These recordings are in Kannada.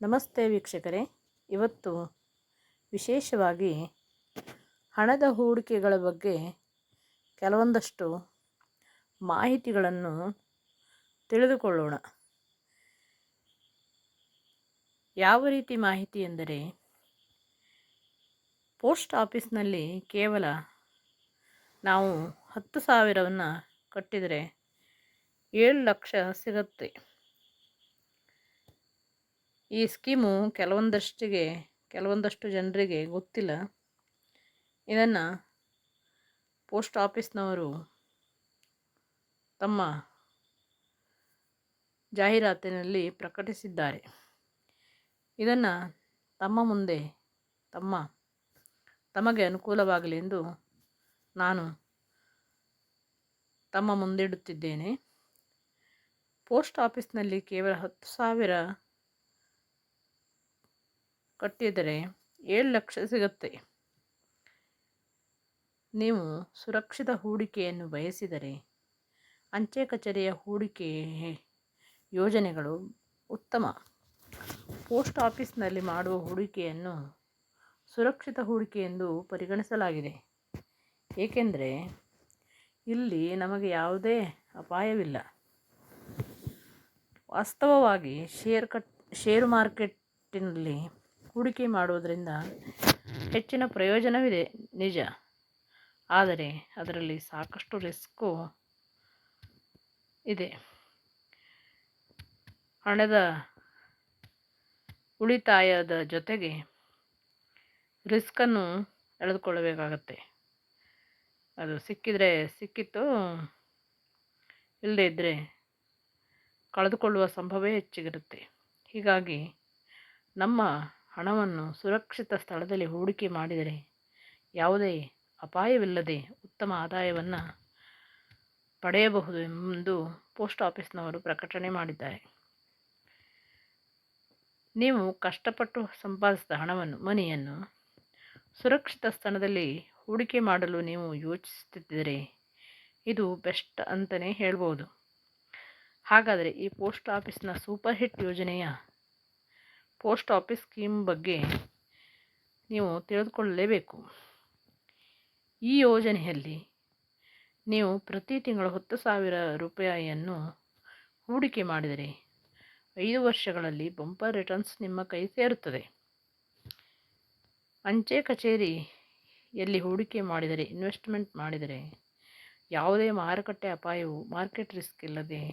ನಮಸ್ತೆ ವೀಕ್ಷಕರೇ, ಇವತ್ತು ವಿಶೇಷವಾಗಿ ಹಣದ ಹೂಡಿಕೆಗಳ ಬಗ್ಗೆ ಕೆಲವೊಂದಷ್ಟು ಮಾಹಿತಿಗಳನ್ನು ತಿಳಿದುಕೊಳ್ಳೋಣ. ಯಾವ ರೀತಿ ಮಾಹಿತಿ ಎಂದರೆ, ಪೋಸ್ಟ್ ಆಫೀಸ್ನಲ್ಲಿ ಕೇವಲ ನಾವು 10,000ವನ್ನು ಕಟ್ಟಿದರೆ 7 ಲಕ್ಷ ಸಿಗುತ್ತೆ. ಈ ಸ್ಕೀಮು ಕೆಲವೊಂದಷ್ಟು ಜನರಿಗೆ ಗೊತ್ತಿಲ್ಲ. ಇದನ್ನು ಪೋಸ್ಟ್ ಆಫೀಸ್ನವರು ತಮ್ಮ ಜಾಹೀರಾತಿನಲ್ಲಿ ಪ್ರಕಟಿಸಿದ್ದಾರೆ. ಇದನ್ನು ತಮಗೆ ಅನುಕೂಲವಾಗಲಿ ಎಂದು ನಾನು ತಮ್ಮ ಮುಂದಿಡುತ್ತಿದ್ದೇನೆ. ಪೋಸ್ಟ್ ಆಫೀಸ್ನಲ್ಲಿ ಕೇವಲ 10,000 ಕಟ್ಟಿದರೆ 7 ಲಕ್ಷ ಸಿಗುತ್ತೆ. ನೀವು ಸುರಕ್ಷಿತ ಹೂಡಿಕೆಯನ್ನು ಬಯಸಿದರೆ ಅಂಚೆ ಕಚೇರಿಯ ಹೂಡಿಕೆ ಯೋಜನೆಗಳು ಉತ್ತಮ. ಪೋಸ್ಟ್ ಆಫೀಸ್ನಲ್ಲಿ ಮಾಡುವ ಹೂಡಿಕೆಯನ್ನು ಸುರಕ್ಷಿತ ಹೂಡಿಕೆ ಎಂದು ಪರಿಗಣಿಸಲಾಗಿದೆ. ಏಕೆಂದರೆ ಇಲ್ಲಿ ನಮಗೆ ಯಾವುದೇ ಅಪಾಯವಿಲ್ಲ. ವಾಸ್ತವವಾಗಿ ಷೇರು ಮಾರ್ಕೆಟಿನಲ್ಲಿ ಹೂಡಿಕೆ ಮಾಡುವುದರಿಂದ ಹೆಚ್ಚಿನ ಪ್ರಯೋಜನವಿದೆ ನಿಜ, ಆದರೆ ಅದರಲ್ಲಿ ಸಾಕಷ್ಟು ರಿಸ್ಕು ಇದೆ. ಹಣದ ಉಳಿತಾಯದ ಜೊತೆಗೆ ರಿಸ್ಕನ್ನು ಎಳೆದುಕೊಳ್ಳಬೇಕಾಗತ್ತೆ. ಅದು ಸಿಕ್ಕಿದರೆ ಸಿಕ್ಕಿತ್ತು, ಇಲ್ಲದೇ ಇದ್ದರೆ ಕಳೆದುಕೊಳ್ಳುವ ಸಂಭವ ಹೆಚ್ಚಿಗಿರುತ್ತೆ. ಹೀಗಾಗಿ ನಮ್ಮ ಹಣವನ್ನು ಸುರಕ್ಷಿತ ಸ್ಥಳದಲ್ಲಿ ಹೂಡಿಕೆ ಮಾಡಿದರೆ ಯಾವುದೇ ಅಪಾಯವಿಲ್ಲದೆ ಉತ್ತಮ ಆದಾಯವನ್ನು ಪಡೆಯಬಹುದು ಎಂದು ಪೋಸ್ಟ್ ಆಫೀಸ್ನವರು ಪ್ರಕಟಣೆ ಮಾಡಿದ್ದಾರೆ. ನೀವು ಕಷ್ಟಪಟ್ಟು ಸಂಪಾದಿಸಿದ ಮನಿಯನ್ನು ಸುರಕ್ಷಿತ ಸ್ಥಳದಲ್ಲಿ ಹೂಡಿಕೆ ಮಾಡಲು ನೀವು ಯೋಚಿಸುತ್ತಿದ್ದರೆ ಇದು ಬೆಸ್ಟ್ ಅಂತಲೇ ಹೇಳ್ಬೋದು. ಹಾಗಾದರೆ ಈ ಪೋಸ್ಟ್ ಆಫೀಸ್ನ ಸೂಪರ್ ಹಿಟ್ ಯೋಜನೆಯ ಪೋಸ್ಟ್ ಆಫೀಸ್ ಸ್ಕೀಮ್ ಬಗ್ಗೆ ನೀವು ತಿಳಿದುಕೊಳ್ಳಲೇಬೇಕು. ಈ ಯೋಜನೆಯಲ್ಲಿ ನೀವು ಪ್ರತಿ ತಿಂಗಳು 10,000 ರೂಪಾಯಿಯನ್ನು ಹೂಡಿಕೆ ಮಾಡಿದರೆ 5 ವರ್ಷಗಳಲ್ಲಿ ಬಂಪರ್ ರಿಟರ್ನ್ಸ್ ನಿಮ್ಮ ಕೈ ಸೇರುತ್ತದೆ. ಅಂಚೆ ಕಚೇರಿಯಲ್ಲಿ ಹೂಡಿಕೆ ಮಾಡಿದರೆ, ಇನ್ವೆಸ್ಟ್ಮೆಂಟ್ ಮಾಡಿದರೆ ಯಾವುದೇ ಮಾರುಕಟ್ಟೆ ಅಪಾಯವು ಮಾರ್ಕೆಟ್ ರಿಸ್ಕ್ ಇಲ್ಲದೆ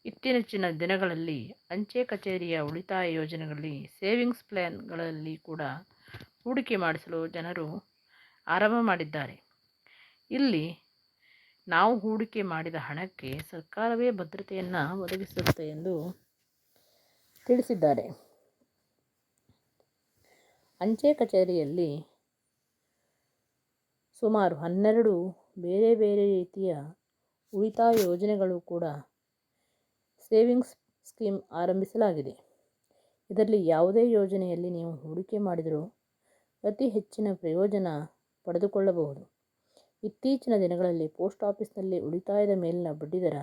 ಇತ್ತೀಚಿನ ದಿನಗಳಲ್ಲಿ ಅಂಚೆ ಕಚೇರಿಯ ಉಳಿತಾಯ ಯೋಜನೆಗಳಲ್ಲಿ ಸೇವಿಂಗ್ಸ್ ಪ್ಲ್ಯಾನ್ಗಳಲ್ಲಿ ಕೂಡ ಹೂಡಿಕೆ ಮಾಡಿಸಲು ಜನರು ಆರಂಭ ಮಾಡಿದ್ದಾರೆ. ಇಲ್ಲಿ ನಾವು ಹೂಡಿಕೆ ಮಾಡಿದ ಹಣಕ್ಕೆ ಸರ್ಕಾರವೇ ಭದ್ರತೆಯನ್ನು ಒದಗಿಸುತ್ತೆ ಎಂದು ತಿಳಿಸಿದ್ದಾರೆ. ಅಂಚೆ ಕಚೇರಿಯಲ್ಲಿ ಸುಮಾರು 12 ಬೇರೆ ಬೇರೆ ರೀತಿಯ ಉಳಿತಾಯ ಯೋಜನೆಗಳು ಕೂಡ ಸೇವಿಂಗ್ಸ್ ಸ್ಕೀಮ್ ಆರಂಭಿಸಲಾಗಿದೆ. ಇದರಲ್ಲಿ ಯಾವುದೇ ಯೋಜನೆಯಲ್ಲಿ ನೀವು ಹೂಡಿಕೆ ಮಾಡಿದರೂ ಅತಿ ಹೆಚ್ಚಿನ ಪ್ರಯೋಜನ ಪಡೆದುಕೊಳ್ಳಬಹುದು. ಇತ್ತೀಚಿನ ದಿನಗಳಲ್ಲಿ ಪೋಸ್ಟ್ ಆಫೀಸ್ನಲ್ಲಿ ಉಳಿತಾಯದ ಮೇಲಿನ ಬಡ್ಡಿದರ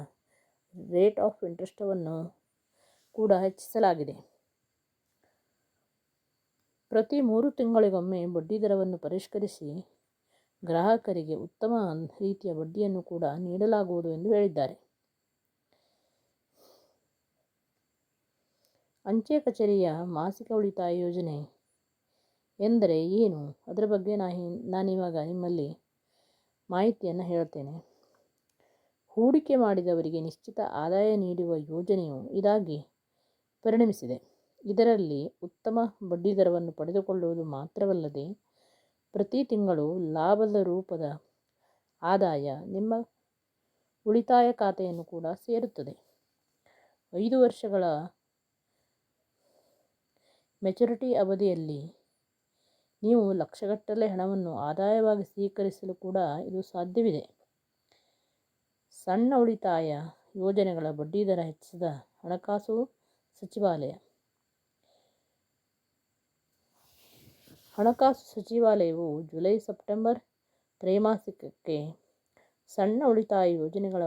ರೇಟ್ ಆಫ್ ಇಂಟ್ರೆಸ್ಟನ್ನು ಕೂಡ ಹೆಚ್ಚಿಸಲಾಗಿದೆ. ಪ್ರತಿ 3 ತಿಂಗಳಿಗೊಮ್ಮೆ ಬಡ್ಡಿದರವನ್ನು ಪರಿಷ್ಕರಿಸಿ ಗ್ರಾಹಕರಿಗೆ ಉತ್ತಮ ರೀತಿಯ ಬಡ್ಡಿಯನ್ನು ಕೂಡ ನೀಡಲಾಗುವುದು ಎಂದು ಹೇಳಿದ್ದಾರೆ. ಅಂಚೆ ಕಚೇರಿಯ ಮಾಸಿಕ ಉಳಿತಾಯ ಯೋಜನೆ ಎಂದರೆ ಏನು? ಅದರ ಬಗ್ಗೆ ನಾನಿವಾಗ ನಿಮ್ಮಲ್ಲಿ ಮಾಹಿತಿಯನ್ನು ಹೇಳ್ತೇನೆ. ಹೂಡಿಕೆ ಮಾಡಿದವರಿಗೆ ನಿಶ್ಚಿತ ಆದಾಯ ನೀಡುವ ಯೋಜನೆಯು ಇದಾಗಿ ಪರಿಣಮಿಸಿದೆ. ಇದರಲ್ಲಿ ಉತ್ತಮ ಬಡ್ಡಿದರವನ್ನು ಪಡೆದುಕೊಳ್ಳುವುದು ಮಾತ್ರವಲ್ಲದೆ ಪ್ರತಿ ತಿಂಗಳು ಲಾಭದ ರೂಪದ ಆದಾಯ ನಿಮ್ಮ ಉಳಿತಾಯ ಖಾತೆಯನ್ನು ಕೂಡ ಸೇರುತ್ತದೆ. 5 ವರ್ಷಗಳ ಮೆಚುರಿಟಿ ಅವಧಿಯಲ್ಲಿ ನೀವು ಲಕ್ಷಗಟ್ಟಲೆ ಹಣವನ್ನು ಆದಾಯವಾಗಿ ಸ್ವೀಕರಿಸಲು ಕೂಡ ಇದು ಸಾಧ್ಯವಿದೆ. ಸಣ್ಣ ಉಳಿತಾಯ ಯೋಜನೆಗಳ ಬಡ್ಡಿದರ ಹೆಚ್ಚಿಸಿದ ಹಣಕಾಸು ಸಚಿವಾಲಯವು ಜುಲೈ-ಸೆಪ್ಟೆಂಬರ್ ತ್ರೈಮಾಸಿಕಕ್ಕೆ ಸಣ್ಣ ಉಳಿತಾಯ ಯೋಜನೆಗಳ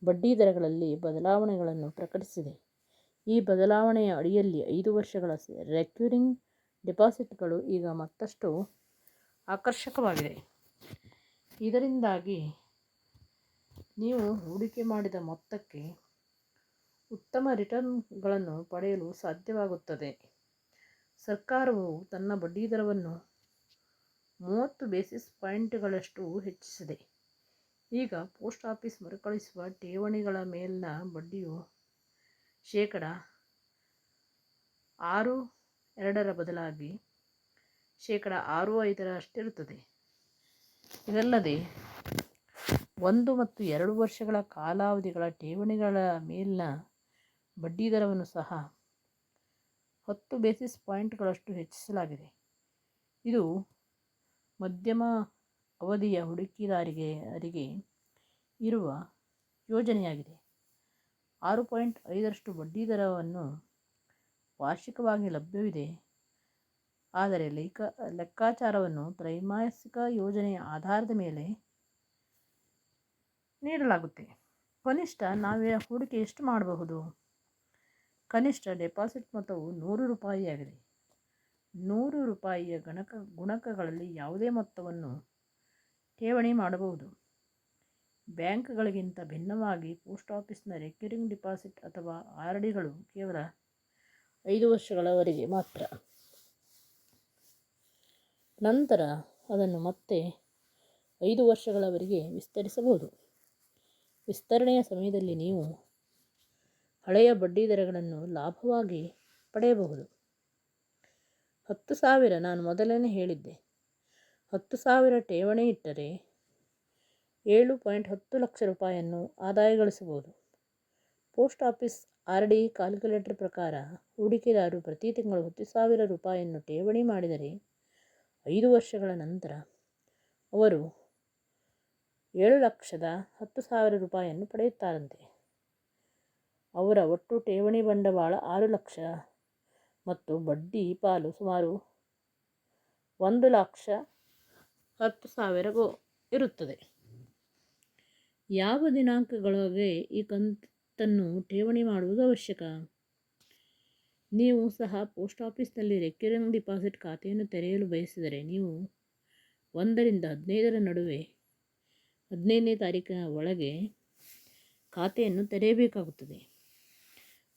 ಬಡ್ಡಿ ದರಗಳಲ್ಲಿ ಬದಲಾವಣೆಗಳನ್ನು ಪ್ರಕಟಿಸಿದೆ. ಈ ಬದಲಾವಣೆಯ ಅಡಿಯಲ್ಲಿ 5 ವರ್ಷಗಳ ರೆಕ್ಯೂರಿಂಗ್ ಡೆಪಾಸಿಟ್ಗಳು ಈಗ ಮತ್ತಷ್ಟು ಆಕರ್ಷಕವಾಗಿದೆ. ಇದರಿಂದಾಗಿ ನೀವು ಹೂಡಿಕೆ ಮಾಡಿದ ಮೊತ್ತಕ್ಕೆ ಉತ್ತಮ ರಿಟರ್ನ್ಗಳನ್ನು ಪಡೆಯಲು ಸಾಧ್ಯವಾಗುತ್ತದೆ. ಸರ್ಕಾರವು ತನ್ನ ಬಡ್ಡಿದರವನ್ನು 30 ಬೇಸಿಸ್ ಪಾಯಿಂಟ್ಗಳಷ್ಟು ಹೆಚ್ಚಿಸಿದೆ. ಈಗ ಪೋಸ್ಟ್ ಆಫೀಸ್ ಮರುಕಳಿಸುವ ಠೇವಣಿಗಳ ಮೇಲಿನ ಬಡ್ಡಿಯು ಶೇಕಡಾ 6.2 ಬದಲಾಗಿ ಶೇಕಡಾ 6.5 ಇದಲ್ಲದೆ 1 ಮತ್ತು 2 ವರ್ಷಗಳ ಕಾಲಾವಧಿಗಳ ಠೇವಣಿಗಳ ಮೇಲಿನ ಬಡ್ಡಿದರವನ್ನು ಸಹ 10 ಬೇಸಿಸ್ ಪಾಯಿಂಟ್ಗಳಷ್ಟು ಹೆಚ್ಚಿಸಲಾಗಿದೆ. ಇದು ಮಧ್ಯಮ ಅವಧಿಯ ಹೂಡಿಕೆದಾರರಿಗೆ ಇರುವ ಯೋಜನೆಯಾಗಿದೆ. 6.5 ಬಡ್ಡಿದರವನ್ನು ವಾರ್ಷಿಕವಾಗಿ ಲಭ್ಯವಿದೆ, ಆದರೆ ಲೆಕ್ಕಾಚಾರವನ್ನು ತ್ರೈಮಾಸಿಕ ಯೋಜನೆಯ ಆಧಾರದ ಮೇಲೆ ನೀಡಲಾಗುತ್ತೆ. ಕನಿಷ್ಠ ನಾವು ಹೂಡಿಕೆ ಎಷ್ಟು ಮಾಡಬಹುದು? ಕನಿಷ್ಠ ಡೆಪಾಸಿಟ್ ಮೊತ್ತವು ₹100 ಆಗಿದೆ. ₹100 ಗುಣಕಗಳಲ್ಲಿ ಯಾವುದೇ ಮೊತ್ತವನ್ನು ಠೇವಣಿ ಮಾಡಬಹುದು. ಬ್ಯಾಂಕ್ಗಳಿಗಿಂತ ಭಿನ್ನವಾಗಿ ಪೋಸ್ಟ್ ಆಫೀಸ್ನ ರೆಕ್ಯೂರಿಂಗ್ ಡಿಪಾಸಿಟ್ ಅಥವಾ ಆರ್.ಡಿಗಳು ಕೇವಲ 5 ವರ್ಷಗಳವರೆಗೆ ಮಾತ್ರ. ನಂತರ ಅದನ್ನು ಮತ್ತೆ 5 ವರ್ಷಗಳವರೆಗೆ ವಿಸ್ತರಿಸಬಹುದು. ವಿಸ್ತರಣೆಯ ಸಮಯದಲ್ಲಿ ನೀವು ಹಳೆಯ ಬಡ್ಡಿ ದರಗಳನ್ನು ಲಾಭವಾಗಿ ಪಡೆಯಬಹುದು. 10,000 ನಾನು ಮೊದಲೇ ಹೇಳಿದ್ದೆ. 10,000 ಠೇವಣಿ ಇಟ್ಟರೆ ₹7.10 ಲಕ್ಷ ಆದಾಯ ಗಳಿಸಬಹುದು. ಪೋಸ್ಟ್ ಆಫೀಸ್ ಆರ್.ಡಿ ಕ್ಯಾಲ್ಕುಲೇಟರ್ ಪ್ರಕಾರ ಹೂಡಿಕೆದಾರರು ಪ್ರತಿ ತಿಂಗಳು ₹10,000 ಠೇವಣಿ ಮಾಡಿದರೆ 5 ವರ್ಷಗಳ ನಂತರ ಅವರು ₹7,10,000 ಪಡೆಯುತ್ತಾರಂತೆ. ಅವರ ಒಟ್ಟು ಠೇವಣಿ ಬಂಡವಾಳ 6 ಲಕ್ಷ ಮತ್ತು ಬಡ್ಡಿ ಪಾಲು ಸುಮಾರು ₹1,10,000 ಇರುತ್ತದೆ. ಯಾವ ದಿನಾಂಕಗಳೊಳಗೆ ಈ ಕಂತನ್ನು ಠೇವಣಿ ಮಾಡುವುದು ಅವಶ್ಯಕ? ನೀವು ಸಹ ಪೋಸ್ಟ್ ಆಫೀಸ್ನಲ್ಲಿ ರೆಕ್ಯೂರಿಂಗ್ ಡಿಪಾಸಿಟ್ ಖಾತೆಯನ್ನು ತೆರೆಯಲು ಬಯಸಿದರೆ ನೀವು 1 ರಿಂದ 15 ನಡುವೆ 15ನೇ ತಾರೀಕಿನ ಒಳಗೆ ಖಾತೆಯನ್ನು ತೆರೆಯಬೇಕಾಗುತ್ತದೆ.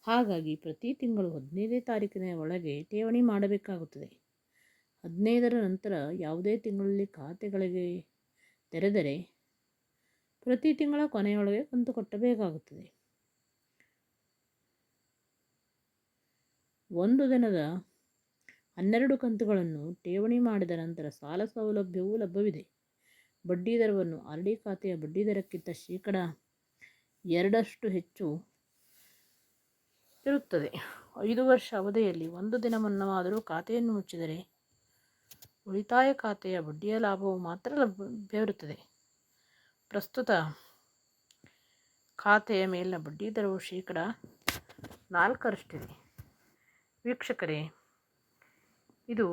ಹಾಗಾಗಿ ಪ್ರತಿ ತಿಂಗಳು 15ನೇ ತಾರೀಕಿನ ಒಳಗೆ ಠೇವಣಿ ಮಾಡಬೇಕಾಗುತ್ತದೆ. 15ರ ನಂತರ ಯಾವುದೇ ತಿಂಗಳಲ್ಲಿ ಖಾತೆಗಳಿಗೆ ತೆರೆದರೆ ಪ್ರತಿ ತಿಂಗಳ ಕೊನೆಯೊಳಗೆ ಕಂತು ಕಟ್ಟಬೇಕಾಗುತ್ತದೆ. ಒಂದು ದಿನದ 12 ಕಂತುಗಳನ್ನು ಠೇವಣಿ ಮಾಡಿದ ನಂತರ ಸಾಲ ಸೌಲಭ್ಯವೂ ಲಭ್ಯವಿದೆ. ಬಡ್ಡಿ ದರವನ್ನು ಆರ್.ಡಿ ಖಾತೆಯ ಬಡ್ಡಿದರಕ್ಕಿಂತ ಶೇಕಡಾ 2 ಹೆಚ್ಚು ಇರುತ್ತದೆ. 5 ವರ್ಷ ಅವಧಿಯಲ್ಲಿ 1 ದಿನ ಮುನ್ನವಾದರೂ ಖಾತೆಯನ್ನು ಮುಚ್ಚಿದರೆ ಉಳಿತಾಯ ಖಾತೆಯ ಬಡ್ಡಿಯ ಲಾಭವು ಮಾತ್ರ ಲಭ್ಯವಿರುತ್ತದೆ. ಪ್ರಸ್ತುತ ಖಾತೆಯ ಮೇಲಿನ ಬಡ್ಡಿ ದರವು ಶೇಕಡಾ 4 ವೀಕ್ಷಕರೇ, ಇದು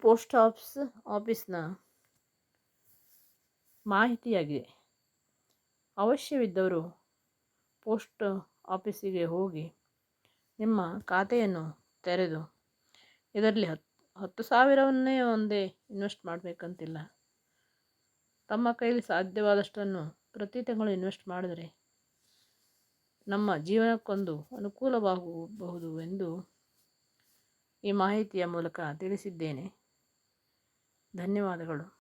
ಪೋಸ್ಟ್ ಆಫೀಸ್ನ ಮಾಹಿತಿಯಾಗಿದೆ. ಅವಶ್ಯವಿದ್ದವರು ಪೋಸ್ಟ್ ಆಫೀಸಿಗೆ ಹೋಗಿ ನಿಮ್ಮ ಖಾತೆಯನ್ನು ತೆರೆದು ಇದರಲ್ಲಿ 10,000 ಒಂದೇ ಇನ್ವೆಸ್ಟ್ ಮಾಡಬೇಕಂತಿಲ್ಲ. ತಮ್ಮ ಕೈಲಿ ಸಾಧ್ಯವಾದಷ್ಟನ್ನು ಪ್ರತಿ ತಿಂಗಳು ಇನ್ವೆಸ್ಟ್ ಮಾಡಿದರೆ ನಮ್ಮ ಜೀವನಕ್ಕೊಂದು ಅನುಕೂಲವಾಗಬಹುದು ಎಂದು ಈ ಮಾಹಿತಿಯ ಮೂಲಕ ತಿಳಿಸಿದ್ದೇನೆ. ಧನ್ಯವಾದಗಳು.